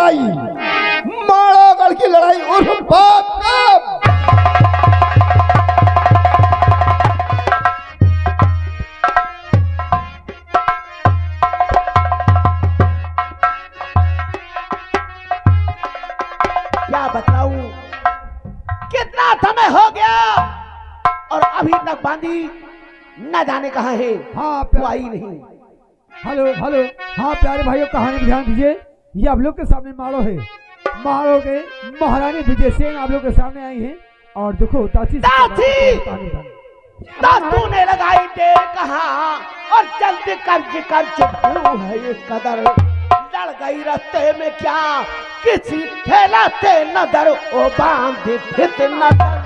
लड़ाई, माड़ागढ़ की लड़ाई उर्फ बाप कब? क्या बताऊं, कितना समय हो गया और अभी तक बांदी न जाने कहाँ है। हाँ वो आई नहीं। हेलो हेलो, हाँ प्यारे भाइयों, कहानी में ध्यान दीजिए। ये आप लोग के सामने माड़ो है। माड़ो के महारानी विजय सेन आप लोग के सामने आई हैं और देखो ताची तूने लगाई देर कहाँ और जल्दी कर चुप है ये कदर। लड़ गई रास्ते में क्या किसी खेलाते नजर ओ बांधी फित नजर।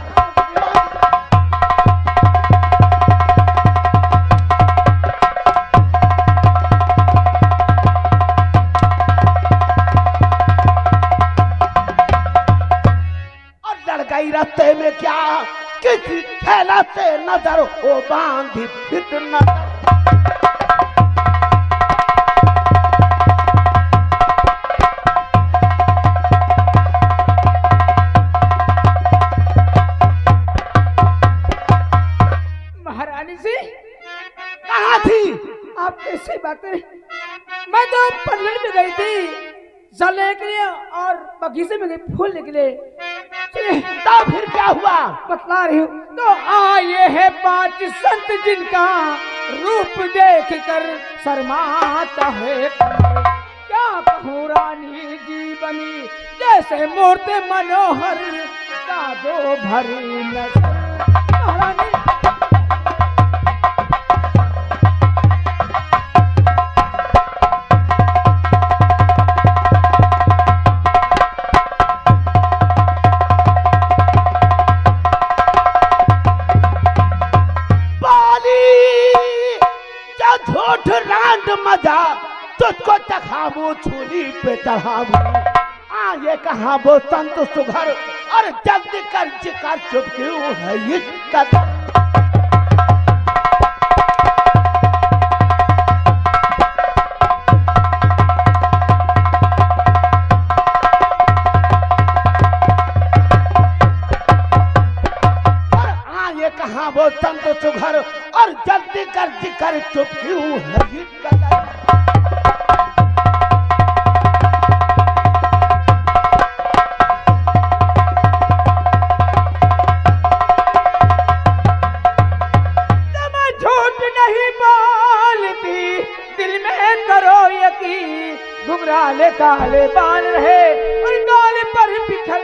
रास्ते में क्या किसी खेला से नजर ओ बांधी फित नजर। महारानी जी कहाँ थी आप? कैसी बातें? मैं तो पल्लड़ में गई थी जल लेके और बगीचे में गई फूल निकले। तो फिर क्या हुआ? बतला रही हूँ। तो आए हैं 5 संत जिनका रूप देख कर शर्माता है। क्या कहूँ रानी जी बनी जैसे मूर्ति मनोहर कादो भरी नजर। महारानी मजा तुझको चखाबू छूली पे चढ़ाबू। ये कहाँ वो संत सुघर और जल्दी कर चुप क्यों है ये कदर। ये कहाँ वो संत सुघर और जल्दी कर चुप क्यों है ये कदर। घुंघराले काले बाल रहे और गाल पर बिखर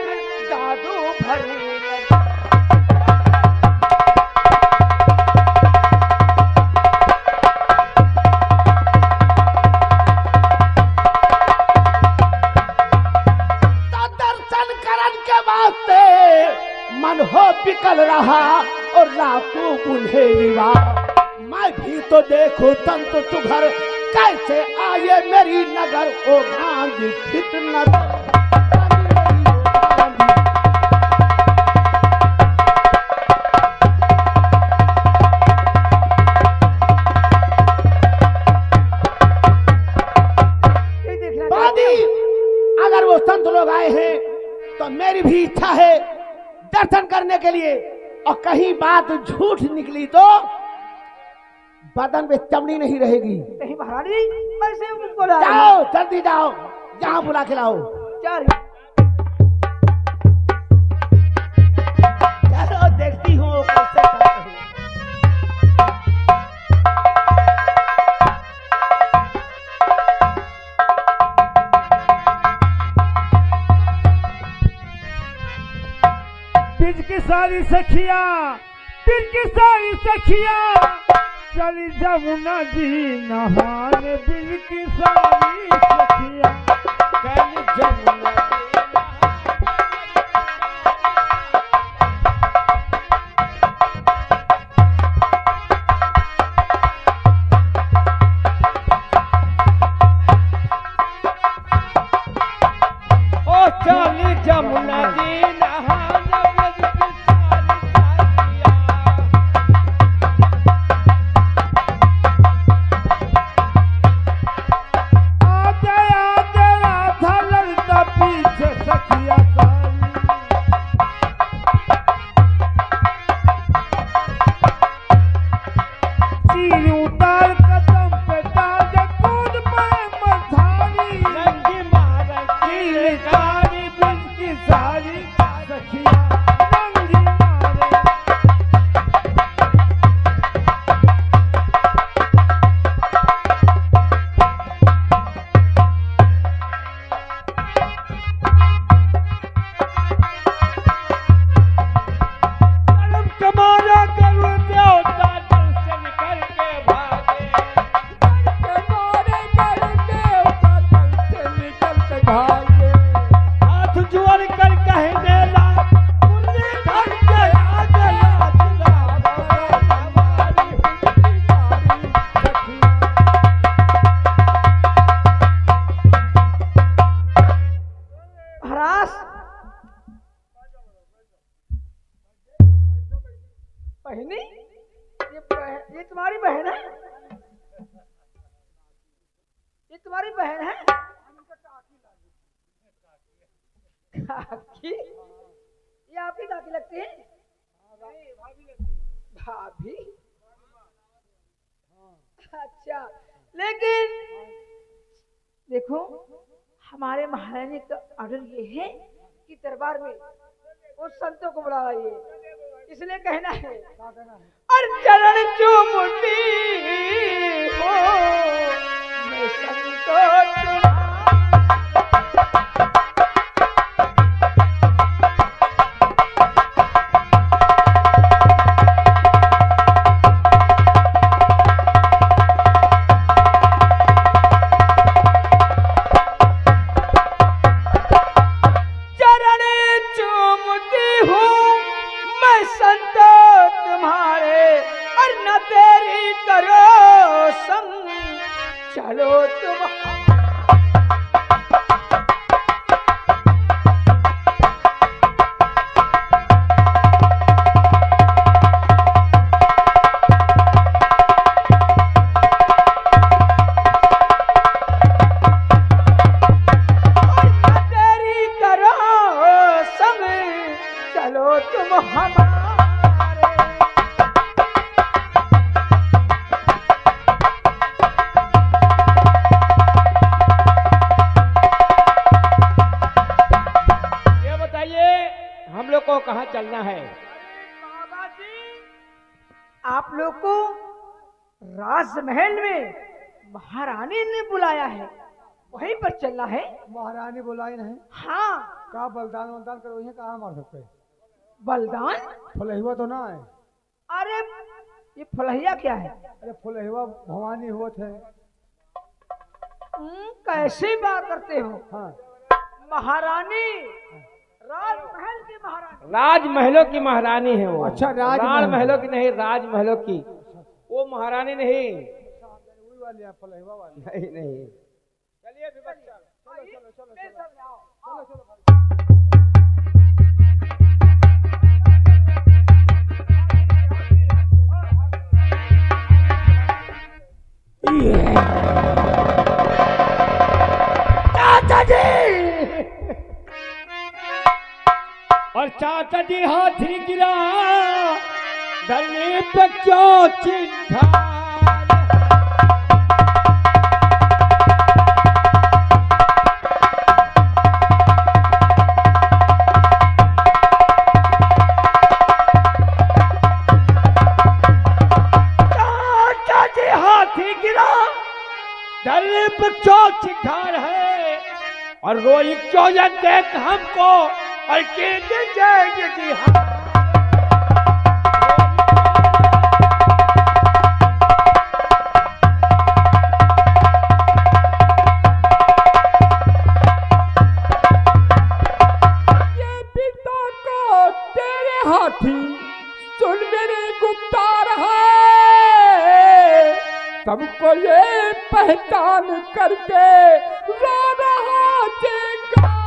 जादू भरी। दर्शन करन के वास्ते मन हो बिकल रहा और रातों बुझे निवा। मैं भी तो देखो संत सुघर कैसे आए मेरी नगर ओ बांधी फित नजर। बांधी अगर वो संत लोग आए हैं तो मेरी भी इच्छा है दर्शन करने के लिए। और कहीं बात झूठ निकली तो बदन में चमड़ी नहीं रहेगी। नहीं महारानी ऐसे उनको जाओ जल्दी जाओ, जहाँ बुला के लाओ। चलो देखती हूँ कैसे बिज की सारी सखिया, बिज की सारी सखिया चली जमुना जी नहान। बिज की सारी सखिया चली जमुना ओ चली जमुना जी नहान। आ सरकारी ब्रिज की सारी सखियां नंगी मारे। कर्म कमाना करूं देवता दर्शन करके भागे। हाथ जोड़ कर कहने ला मुन्नी धर के आगे लात हमारी महाराज बहनी, ये तुम्हारी बहन है? ये तुम्हारी बहन है? काकी? ये आपकी काकी लगती है? भाभी? अच्छा, लेकिन देखो हमारे महारानी का ऑर्डर ये है कि दरबार में उस संतों को बुला लाइए, इसलिए कहना है और चरण चूमती हो मैं संतों तुम्हारा। चलो तुम तेरी करो संग, चलो तुम हमारे। हम लोग को कहाँ चलना है? आप लोग को राजमहल में महारानी ने बुलाया है, वहीं पर चलना है। महारानी बुलाई नहीं? हाँ। का बलिदान वलिदान करो, ये कहाँ मार सकते? बलिदान? फुलहिवा तो ना है? अरे ये फुलहिया क्या है? अरे फुलहिवा भवानी हुआ थे। कैसी बात करते हो? हाँ। महारानी राजमहल की महारानी। राजमहलों की महारानी है वो। अच्छा, राजमहलों की नहीं, राजमहलों की। वो महारानी नहीं। फुलहिवा वाली नहीं नहीं। चलिए चलो चलो चलो चलो चलो। चाचा जी और चाचा जी हाथी गिरा गले पे क्यों चिंता? चाचा जी हाथी गिरा गले पे क्यों चिंगार है और रोई क्यों ये देख हमको और कहते जाएंगे कि हम ये पिता को तेरे हाथी सुन मेरे गुप्तार है, सबको ये पहचान करके रो रहा चिंगार है।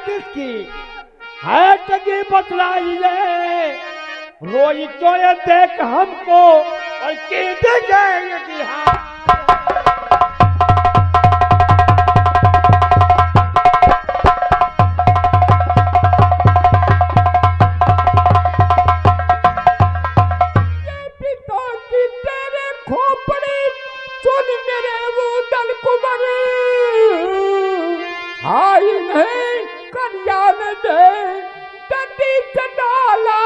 किसकी है टगी बतलाई ले रोई तो ये देख हमको और कहते जाएंगे कि हाँ मेरे वो दल कुंवर हाय नहीं कन्या में दे दंडी चंडाला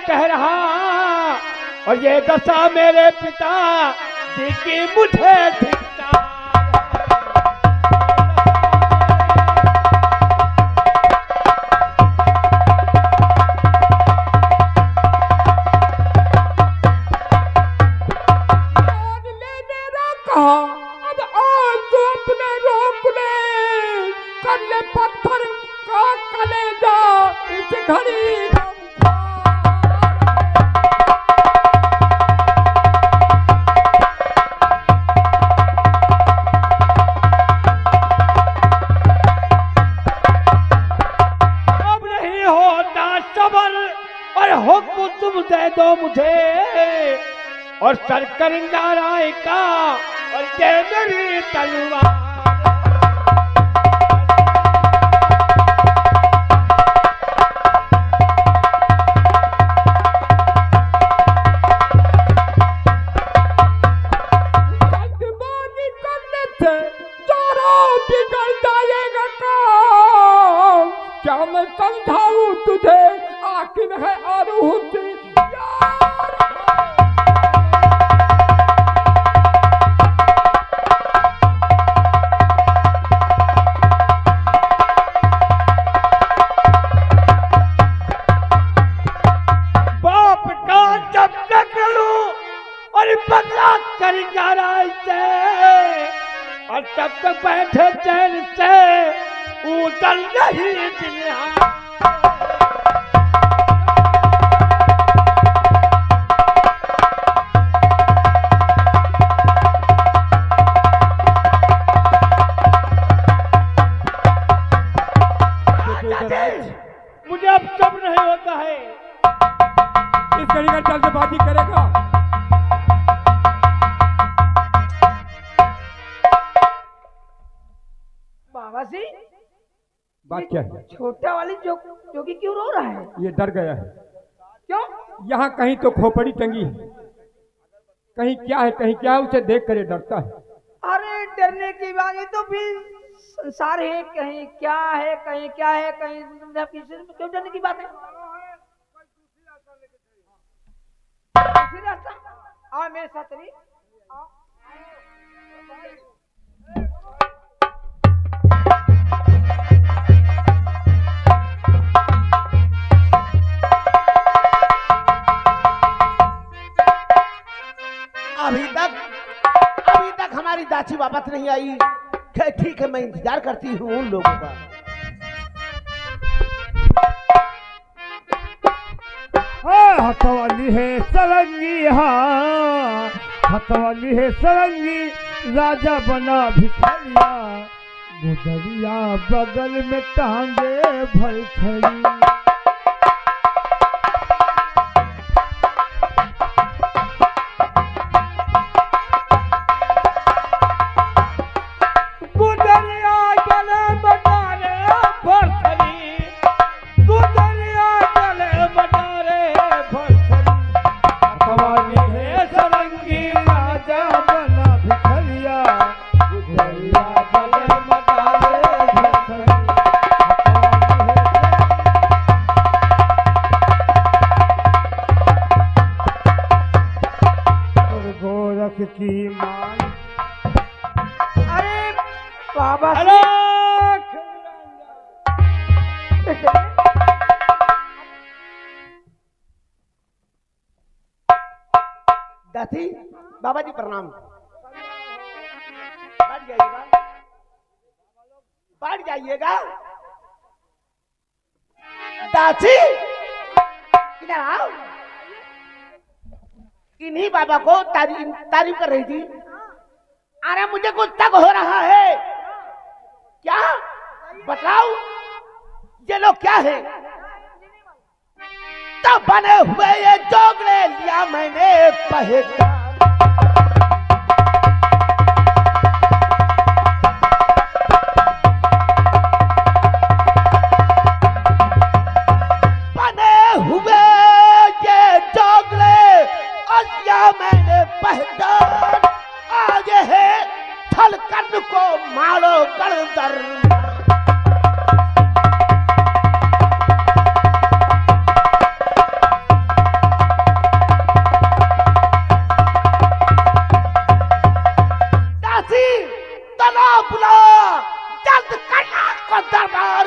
कह रहा और ये दशा मेरे पिता जी की मुझे धिक्कार कहा अब आज तो अपने रोक ले कर ले पत्थर का कलेजा इस घड़ी हुक्म तुम दे दो मुझे और सर करेंगा राय का और ये मेरी तलवार जल्दबाजी करने से सारा बिगड़ जाएगा काम क्या मैं समझाऊं तुझे आखिर है आरूह बाप का जब तक लूं और बदला करेंगा राय से और तब तक बैठे चैन से उतर नहीं जिन्हा मुझे अब सब्र नहीं होता है। इस घड़ी का जल्दबाजी करेगा बाबा जी बात क्या है? छोटा वाली जोगी क्यों रो रहा है? ये डर गया है। क्यों? यहाँ कहीं तो खोपड़ी टंगी है, कहीं क्या है कहीं क्या है, उसे देख कर ये डरता है। अरे डरने की बात है तो फिर संसार है, कहीं क्या है कहीं क्या है कहीं क्यों डरने की बात है? दूसरी रास्ता आ मेरे साथ रही। अभी तक हमारी दाची वापस नहीं आई। ठीक है मैं इंतजार करती हूँ उन लोगों का। हथवाली है सरंगी हाँ हथवाली है सरंगी राजा बना भिखरिया गुदरिया बगल में टांगे भर खड़ी। की मान अरे बाबा दादी बाबा जी प्रणाम। बैठ जाइएगा बैठ जाइएगा। दादी इधर आओ। इन्हीं बाबा को तारीफ कर रही थी। अरे मुझे कुछ तक हो रहा है। क्या बताओ ये लोग क्या है? तब बने हुए ये जोगले लिया मैंने पहचान। मैंने पहचान आगे है थल कर्ण को मारो गणदर। दासी तला बुला जल्द करना को दरबार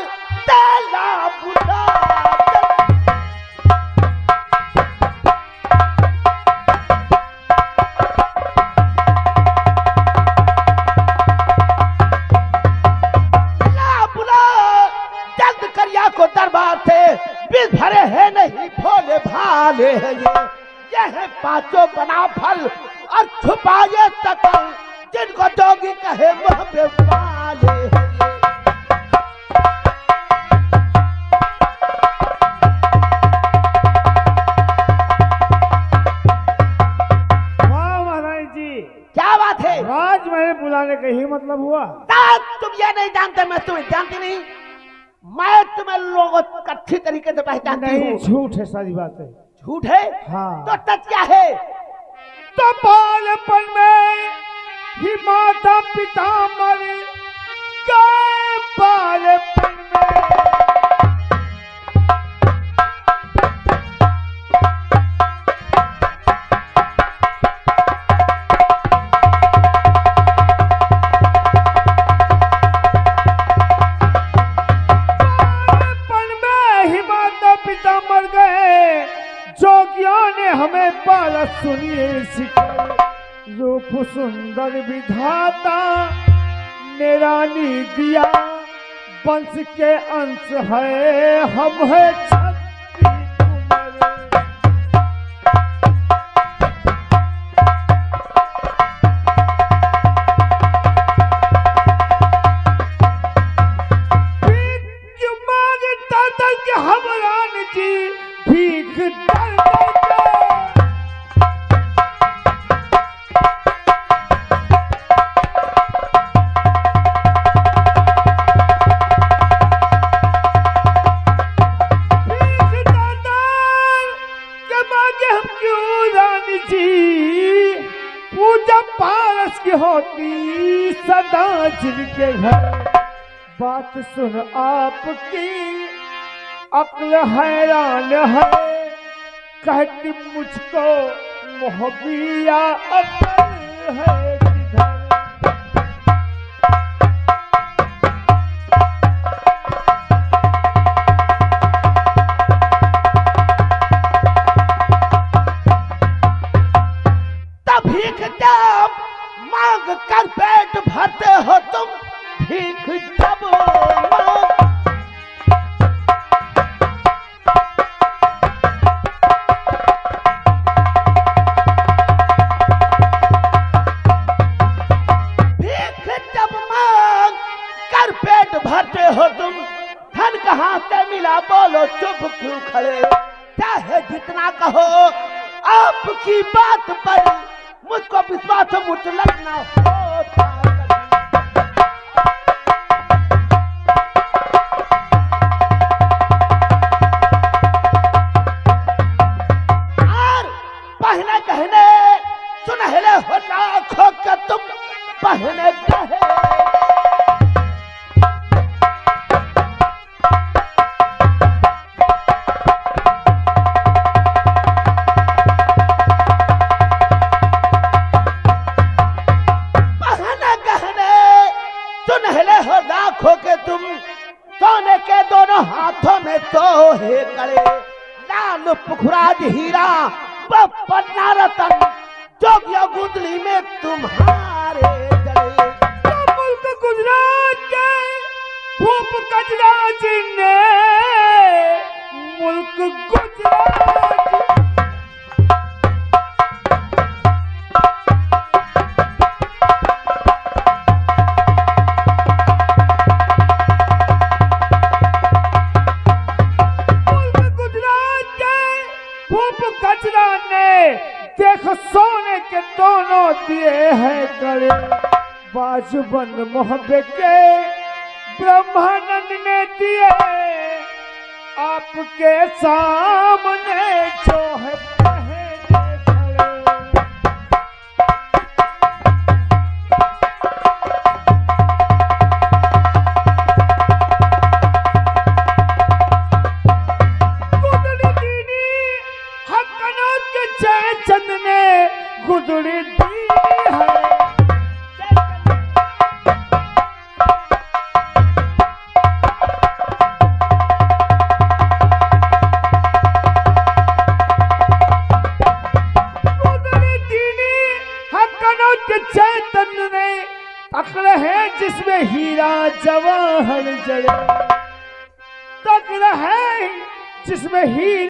तला बुला। दरबार से बीच भरे है नहीं भोले भाले है ये है पांचों बना फल और छुपाए सकल जिनको जोगी कहे मुँह पे वाले है। वाह महाराज जी, क्या बात है? राजमहल बुलाने का ही मतलब हुआ। तुम ये नहीं जानते, मैं तुम्हें जानती नहीं। मैं तुम्हें लोगों को अच्छी तरीके से पहचानती हूँ। झूठ है, सारी बात है। झूठ है? हाँ। तो सच क्या है? तो बालपन में ही माता पिता मर गए, बालपन में मर गए। जोगियों ने हमें पाला, सुनिए सिखाए रूप सुंदर विधाता ने रानी दिया। वंश के अंश है हम है छत्री कुंवर। भीख दर के मांगे हम क्यों रानी जी? पूजा पारस की होती सदा जिनके घर। बात सुन आपकी अक्ल हैरान है, कहती मुझको मोहबिया अक्ल है किधर। तब भीख जब मांग कर पेट भरते हो तुम, भीख जब मांग भरते हो तुम। धन कहाँ से मिला बोलो, चुप क्यों खड़े? चाहे जितना कहो आपकी बात पर मुझको विश्वास मुतलक ना होता। और पहने कहने सुनहले हो लाखों के तुम, पहने कहे लाखों के तुम। सोने के दोनों हाथों में तो है कड़े, लाल पुखराज हीरा वो पन्ना रतन, जोगिया गुंदली में तुम्हारे जड़े। तो मुल्क गुजरात के भूप गजराज ने, मुल्क गुजरात सोने के दोनों दिए हैं गले, बाजूबंद मोहब्बत के ब्रह्मानंद ने दिए, आपके सामने जो है पहने खड़े। गुदड़ी दीनी हकनों के चंद ने गुदड़ी दी है। चैतन ने पकड़ है जिसमें हीरा जवाहर जड़े, पकड़ है जिसमें हीरा